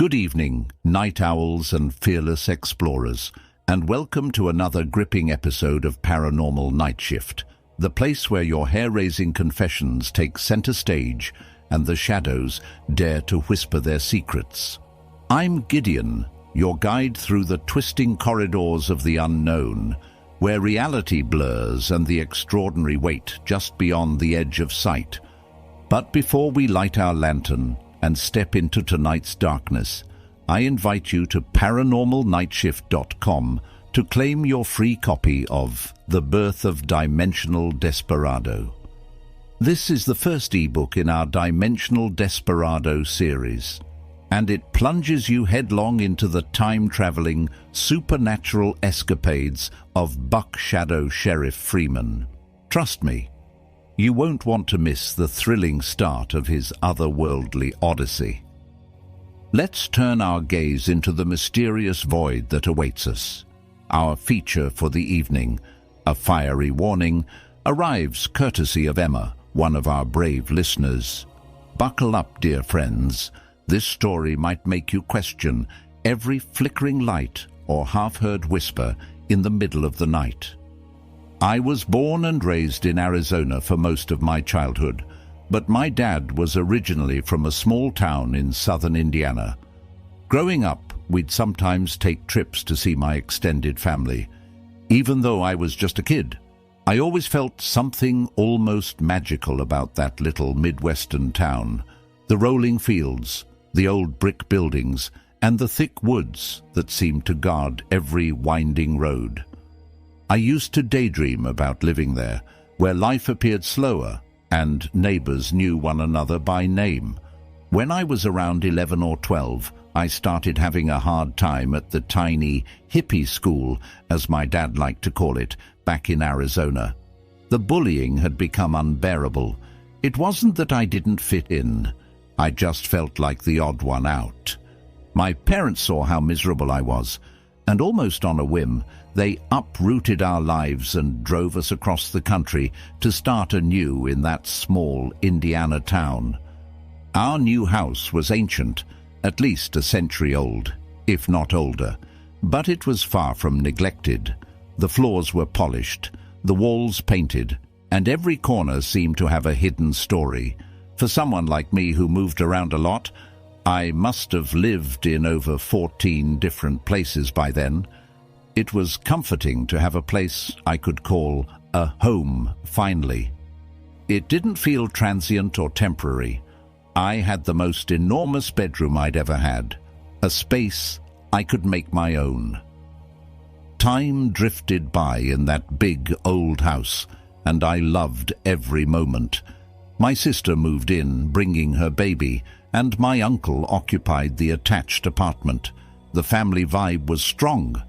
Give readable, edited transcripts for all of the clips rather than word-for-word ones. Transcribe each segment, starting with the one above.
Good evening, night owls and fearless explorers, and welcome to another gripping episode of Paranormal Nightshift, the place where your hair-raising confessions take center stage and the shadows dare to whisper their secrets. I'm Gideon, your guide through the twisting corridors of the unknown, where reality blurs and the extraordinary wait just beyond the edge of sight. But before we light our lantern and step into tonight's darkness, I invite you to paranormalnightshift.com to claim your free copy of The Birth of Dimensional Desperado. This is the first ebook in our Dimensional Desperado series, and it plunges you headlong into the time-traveling, supernatural escapades of Buck Shadow Sheriff Freeman. Trust me, you won't want to miss the thrilling start of his otherworldly odyssey. Let's turn our gaze into the mysterious void that awaits us. Our feature for the evening, a fiery warning, arrives courtesy of Emma, one of our brave listeners. Buckle up, dear friends. This story might make you question every flickering light or half-heard whisper in the middle of the night. I was born and raised in Arizona for most of my childhood, but my dad was originally from a small town in southern Indiana. Growing up, we'd sometimes take trips to see my extended family. Even though I was just a kid, I always felt something almost magical about that little Midwestern town. The rolling fields, the old brick buildings, and the thick woods that seemed to guard every winding road. I used to daydream about living there, where life appeared slower and neighbors knew one another by name. When I was around 11 or 12, I started having a hard time at the tiny hippie school, as my dad liked to call it, back in Arizona. The bullying had become unbearable. It wasn't that I didn't fit in. I just felt like the odd one out. My parents saw how miserable I was, and almost on a whim, they uprooted our lives and drove us across the country to start anew in that small Indiana town. Our new house was ancient, at least a century old, if not older, but it was far from neglected. The floors were polished, the walls painted, and every corner seemed to have a hidden story. For someone like me who moved around a lot, I must have lived in over 14 different places by then. It was comforting to have a place I could call a home, finally. It didn't feel transient or temporary. I had the most enormous bedroom I'd ever had, a space I could make my own. Time drifted by in that big old house, and I loved every moment. My sister moved in, bringing her baby, and my uncle occupied the attached apartment. The family vibe was strong.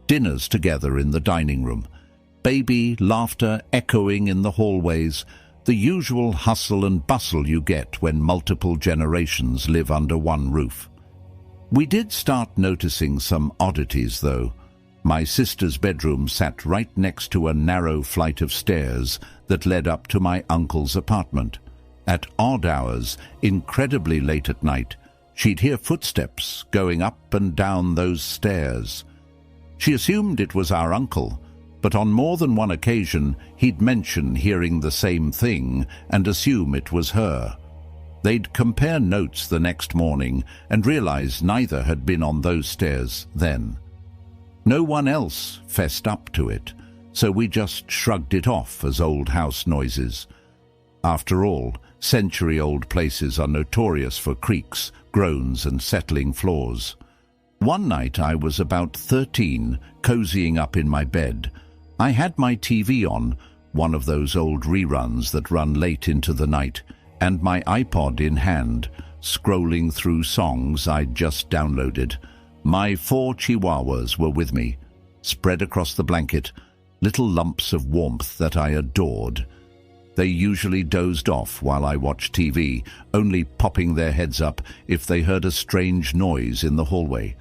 Dinners together in the dining room, baby laughter echoing in the hallways, the usual hustle and bustle you get when multiple generations live under one roof. We did start noticing some oddities, though. My sister's bedroom sat right next to a narrow flight of stairs that led up to my uncle's apartment. At odd hours, incredibly late at night, she'd hear footsteps going up and down those stairs. She assumed it was our uncle, but on more than one occasion he'd mention hearing the same thing and assume it was her. They'd compare notes the next morning and realize neither had been on those stairs then. No one else fessed up to it, so we just shrugged it off as old house noises. After all, century-old places are notorious for creaks, groans, and settling floors. One night I was about 13, cozying up in my bed. I had my TV on, one of those old reruns that run late into the night, and my iPod in hand, scrolling through songs I'd just downloaded. My 4 chihuahuas were with me, spread across the blanket, little lumps of warmth that I adored. They usually dozed off while I watched TV, only popping their heads up if they heard a strange noise in the hallway.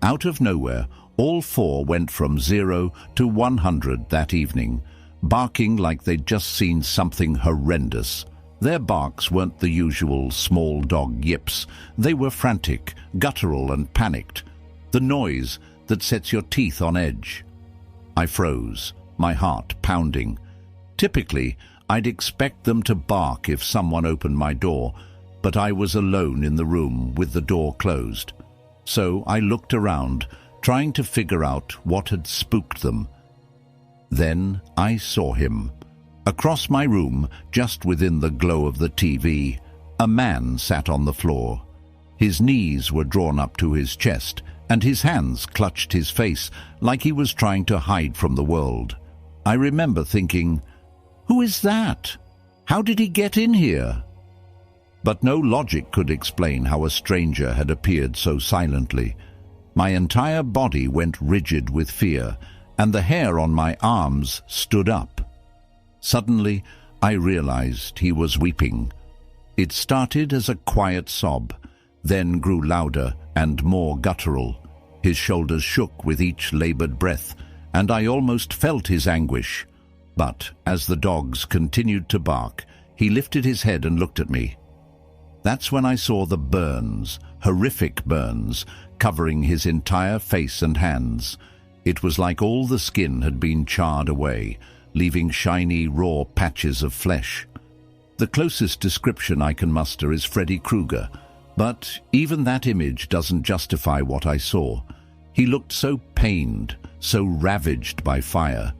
Out of nowhere, all 4 went from 0 to 100 that evening, barking like they'd just seen something horrendous. Their barks weren't the usual small dog yips. They were frantic, guttural and panicked. The noise that sets your teeth on edge. I froze, my heart pounding. Typically, I'd expect them to bark if someone opened my door, but I was alone in the room with the door closed. So I looked around, trying to figure out what had spooked them. Then I saw him. Across my room, just within the glow of the TV, a man sat on the floor. His knees were drawn up to his chest, and his hands clutched his face like he was trying to hide from the world. I remember thinking, "Who is that? How did he get in here?" But no logic could explain how a stranger had appeared so silently. My entire body went rigid with fear, and the hair on my arms stood up. Suddenly, I realized he was weeping. It started as a quiet sob, then grew louder and more guttural. His shoulders shook with each labored breath, and I almost felt his anguish. But as the dogs continued to bark, he lifted his head and looked at me. That's when I saw the burns, horrific burns, covering his entire face and hands. It was like all the skin had been charred away, leaving shiny, raw patches of flesh. The closest description I can muster is Freddy Krueger, but even that image doesn't justify what I saw. He looked so pained, so ravaged by fire.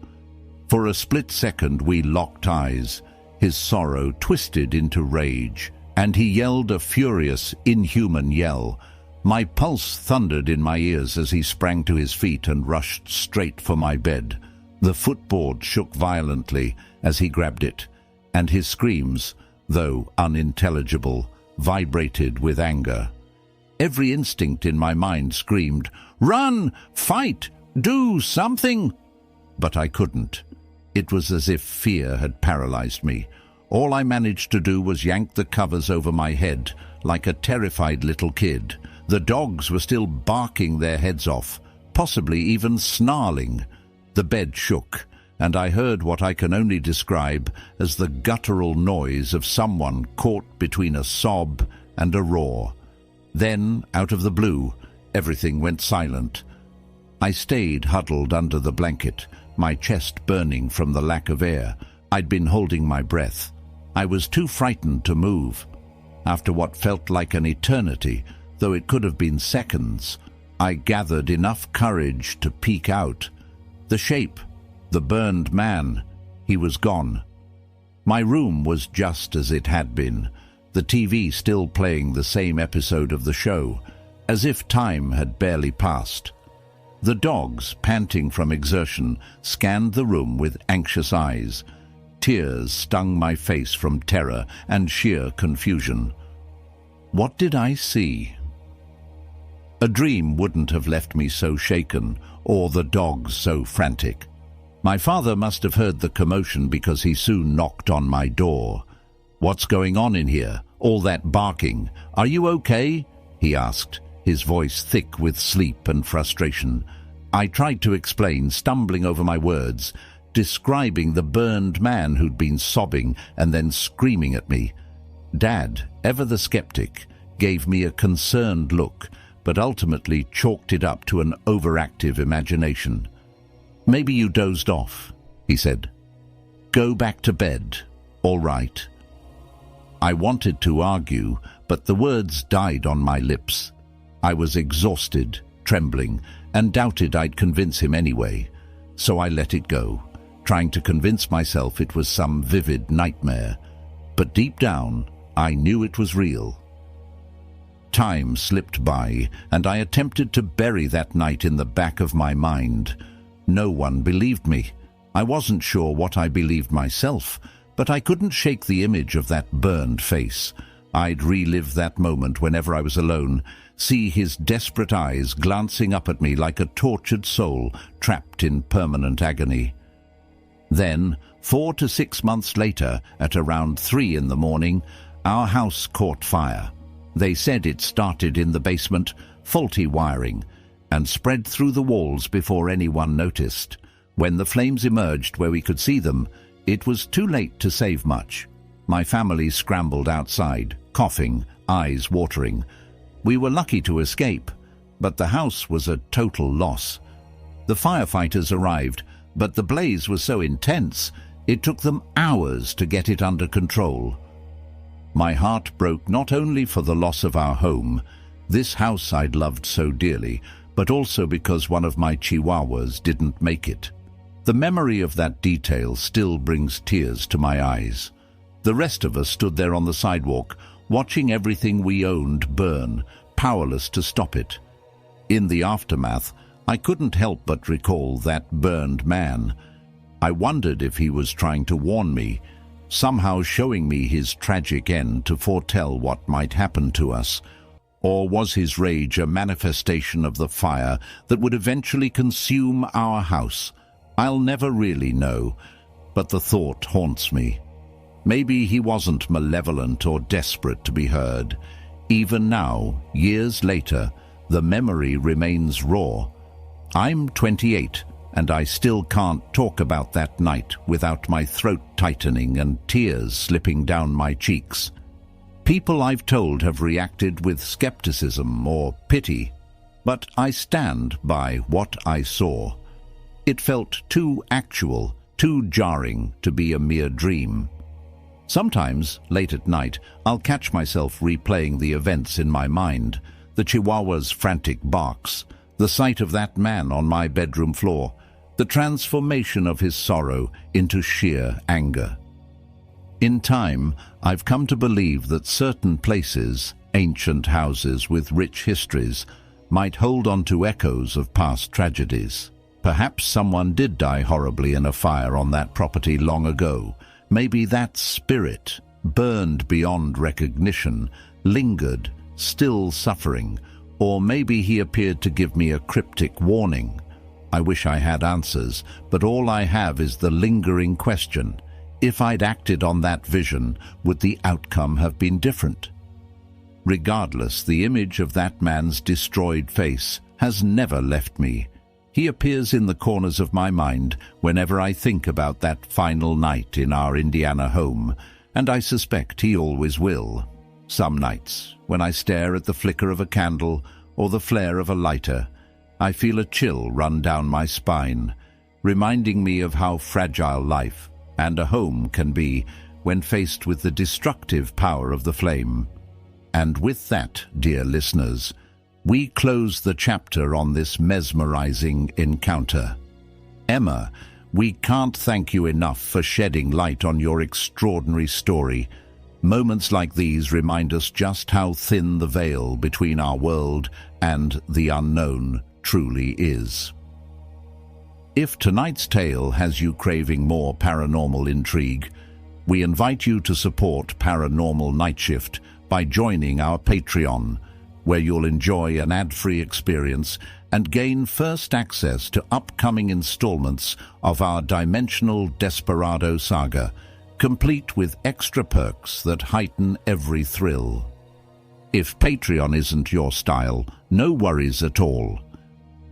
For a split second we locked eyes, his sorrow twisted into rage, and he yelled a furious, inhuman yell. My pulse thundered in my ears as he sprang to his feet and rushed straight for my bed. The footboard shook violently as he grabbed it, and his screams, though unintelligible, vibrated with anger. Every instinct in my mind screamed, "Run! Fight! Do something!" But I couldn't. It was as if fear had paralyzed me. All I managed to do was yank the covers over my head like a terrified little kid. The dogs were still barking their heads off, possibly even snarling. The bed shook, and I heard what I can only describe as the guttural noise of someone caught between a sob and a roar. Then, out of the blue, everything went silent. I stayed huddled under the blanket, my chest burning from the lack of air. I'd been holding my breath. I was too frightened to move. After what felt like an eternity, though it could have been seconds, I gathered enough courage to peek out. The shape, the burned man, he was gone. My room was just as it had been, the TV still playing the same episode of the show, as if time had barely passed. The dogs, panting from exertion, scanned the room with anxious eyes. Tears stung my face from terror and sheer confusion. What did I see? A dream wouldn't have left me so shaken, or the dogs so frantic. My father must have heard the commotion because he soon knocked on my door. "What's going on in here? All that barking. Are you okay?" he asked, his voice thick with sleep and frustration. I tried to explain, stumbling over my words, describing the burned man who'd been sobbing and then screaming at me. Dad, ever the skeptic, gave me a concerned look, but ultimately chalked it up to an overactive imagination. "Maybe you dozed off," he said. "Go back to bed, all right." I wanted to argue, but the words died on my lips. I was exhausted, trembling, and doubted I'd convince him anyway, so I let it go, trying to convince myself it was some vivid nightmare. But deep down, I knew it was real. Time slipped by, and I attempted to bury that night in the back of my mind. No one believed me. I wasn't sure what I believed myself, but I couldn't shake the image of that burned face. I'd relive that moment whenever I was alone, see his desperate eyes glancing up at me like a tortured soul trapped in permanent agony. Then, 4 to 6 months later, at around 3 in the morning, our house caught fire. They said it started in the basement, faulty wiring, and spread through the walls before anyone noticed. When the flames emerged where we could see them, it was too late to save much. My family scrambled outside, coughing, eyes watering. We were lucky to escape, but the house was a total loss. The firefighters arrived, but the blaze was so intense, it took them hours to get it under control. My heart broke not only for the loss of our home, this house I'd loved so dearly, but also because one of my chihuahuas didn't make it. The memory of that detail still brings tears to my eyes. The rest of us stood there on the sidewalk, watching everything we owned burn, powerless to stop it. In the aftermath, I couldn't help but recall that burned man. I wondered if he was trying to warn me, somehow showing me his tragic end to foretell what might happen to us. Or was his rage a manifestation of the fire that would eventually consume our house? I'll never really know, but the thought haunts me. Maybe he wasn't malevolent or desperate to be heard. Even now, years later, the memory remains raw. I'm 28, and I still can't talk about that night without my throat tightening and tears slipping down my cheeks. People I've told have reacted with skepticism or pity, but I stand by what I saw. It felt too actual, too jarring to be a mere dream. Sometimes, late at night, I'll catch myself replaying the events in my mind, the Chihuahua's frantic barks, the sight of that man on my bedroom floor, the transformation of his sorrow into sheer anger. In time, I've come to believe that certain places, ancient houses with rich histories, might hold on to echoes of past tragedies. Perhaps someone did die horribly in a fire on that property long ago. Maybe that spirit, burned beyond recognition, lingered, still suffering, or maybe he appeared to give me a cryptic warning. I wish I had answers, but all I have is the lingering question. If I'd acted on that vision, would the outcome have been different? Regardless, the image of that man's destroyed face has never left me. He appears in the corners of my mind whenever I think about that final night in our Indiana home, and I suspect he always will. Some nights, when I stare at the flicker of a candle or the flare of a lighter, I feel a chill run down my spine, reminding me of how fragile life and a home can be when faced with the destructive power of the flame. And with that, dear listeners, we close the chapter on this mesmerizing encounter. Emma, we can't thank you enough for shedding light on your extraordinary story. Moments like these remind us just how thin the veil between our world and the unknown truly is. If tonight's tale has you craving more paranormal intrigue, we invite you to support Paranormal Nightshift by joining our Patreon, where you'll enjoy an ad-free experience and gain first access to upcoming installments of our Dimensional Desperado saga, complete with extra perks that heighten every thrill. If Patreon isn't your style, no worries at all.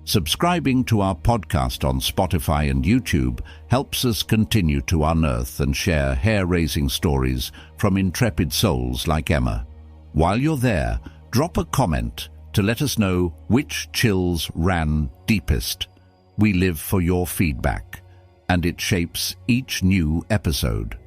Subscribing to our podcast on Spotify and YouTube helps us continue to unearth and share hair-raising stories from intrepid souls like Emma. While you're there, drop a comment to let us know which chills ran deepest. We live for your feedback, and it shapes each new episode.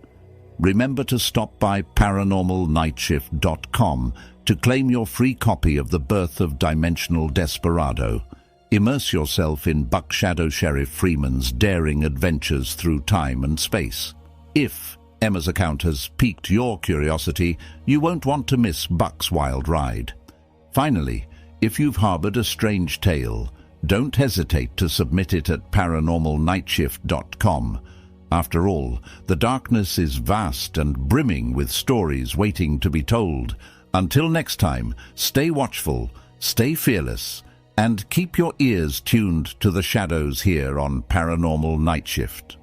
Remember to stop by paranormalnightshift.com to claim your free copy of The Birth of Dimensional Desperado. Immerse yourself in Buck Shadow Sheriff Freeman's daring adventures through time and space. If Emma's account has piqued your curiosity, you won't want to miss Buck's wild ride. Finally, if you've harbored a strange tale, don't hesitate to submit it at paranormalnightshift.com. After all, the darkness is vast and brimming with stories waiting to be told. Until next time, stay watchful, stay fearless, and keep your ears tuned to the shadows here on Paranormal Nightshift.